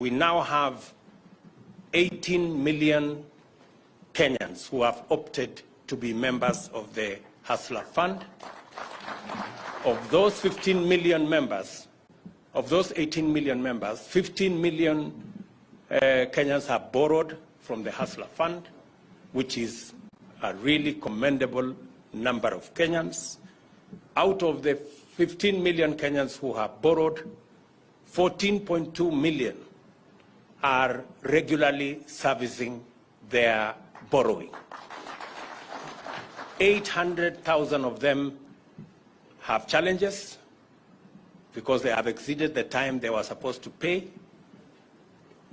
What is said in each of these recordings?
We now have 18 million Kenyans who have opted to be members of the Hustler Fund. Of those 15 million members, of those 18 million members, 15 million Kenyans have borrowed from the Hustler Fund, which is a really commendable number of Kenyans. Out of the 15 million Kenyans who have borrowed, 14.2 million are regularly servicing their borrowing. 800,000 of them have challenges because they have exceeded the time they were supposed to pay.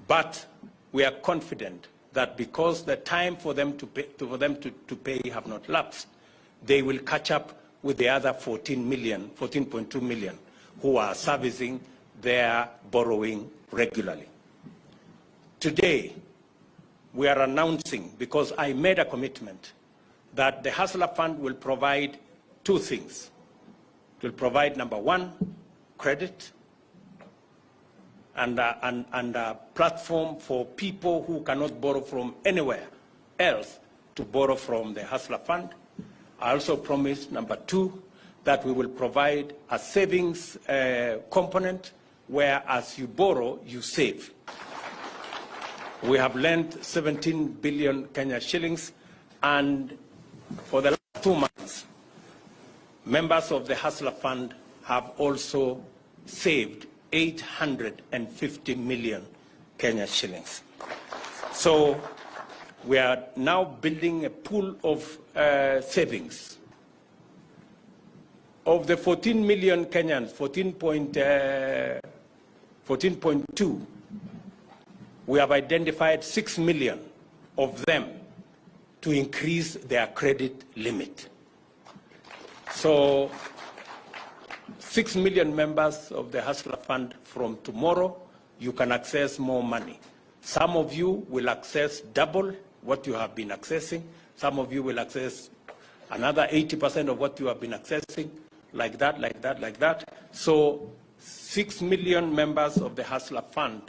But we are confident that because the time for them to pay have not lapsed, they will catch up with the other 14.2 million who are servicing their borrowing regularly. Today, we are announcing, because I made a commitment, that the Hustler Fund will provide two things. It will provide, number one, credit, and a platform for people who cannot borrow from anywhere else to borrow from the Hustler Fund. I also promised, number two, that we will provide a savings component where as you borrow, you save. We have lent 17 billion Kenya shillings, and for the last 2 months, members of the Hustler Fund have also saved 850 million Kenya shillings. So we are now building a pool of savings. Of the 14 million Kenyans, 14.2, we have identified 6 million of them to increase their credit limit. So 6 million members of the Hustler Fund, from tomorrow, you can access more money. Some of you will access double what you have been accessing. Some of you will access another 80% of what you have been accessing, like that, like that, like that. So 6 million members of the Hustler Fund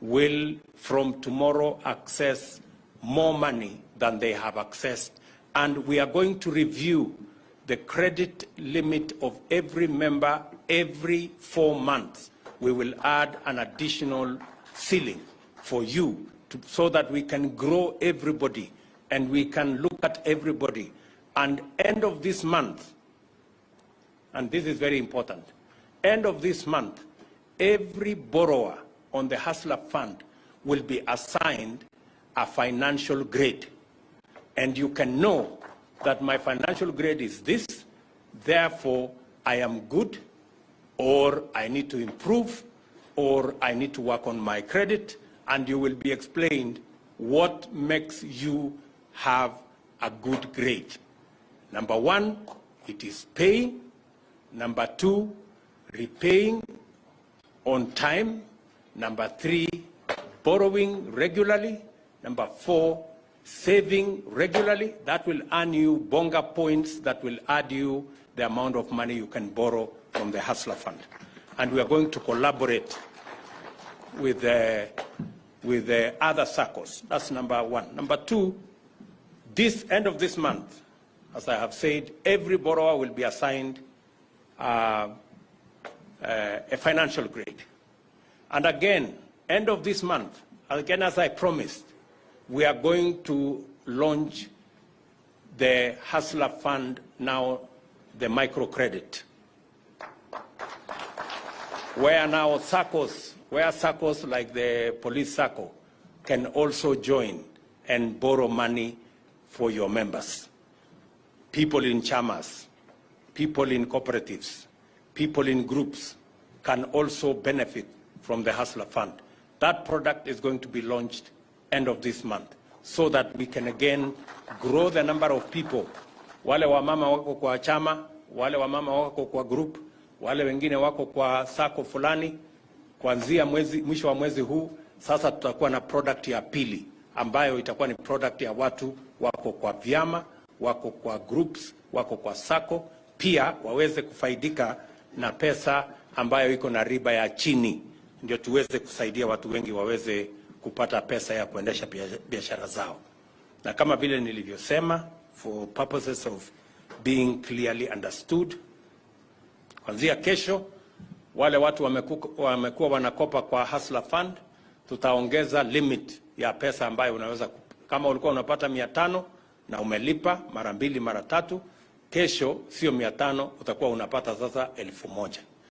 will, from tomorrow, access more money than they have accessed. And we are going to review the credit limit of every member every 4 months. We will add an additional ceiling for you so that we can grow everybody and we can look at everybody. And end of this month, and this is very important, end of this month, every borrower on the Hustler Fund will be assigned a financial grade. And you can know that my financial grade is this, therefore I am good, or I need to improve, or I need to work on my credit, and you will be explained what makes you have a good grade. Number one, it is paying. Number two, repaying on time. Number three, borrowing regularly. Number four, saving regularly. That will earn you bonga points that will add you the amount of money you can borrow from the Hustler Fund. And we are going to collaborate with the other circles. That's number one. Number two, this end of this month, as I have said, every borrower will be assigned a financial grade. And again, end of this month, again as I promised, we are going to launch the Hustler Fund, now the microcredit, where now circles like the police circle can also join and borrow money for your members. People in chamas, people in cooperatives, people in groups can also benefit from the Hustler Fund. That product is going to be launched end of this month so that we can again grow the number of people. Wale wamama wako kwa chama, wale wamama wako kwa group, wale wengine wako kwa sako fulani. Kuanzia mwisho wa mwezi huu, sasa tutakuwa na product ya pili ambayo itakuwa ni product ya watu wako kwa vyama, wako kwa groups, wako kwa sako, pia waweze kufaidika na pesa ambayo iko na riba ya chini ndio tuweze kusaidia watu wengi waweze kupata pesa ya kuendesha biashara zao. Na kama vile nilivyosema, for purposes of being clearly understood, kuanzia kesho wale watu wamekuwa wanakopa kwa Hustler Fund, tutaongeza limit ya pesa ambayo unaweza, kama ulikuwa unapata 500 na umelipa mara 2 mara 3, kesho sio 500, utakuwa unapata sasa 1000.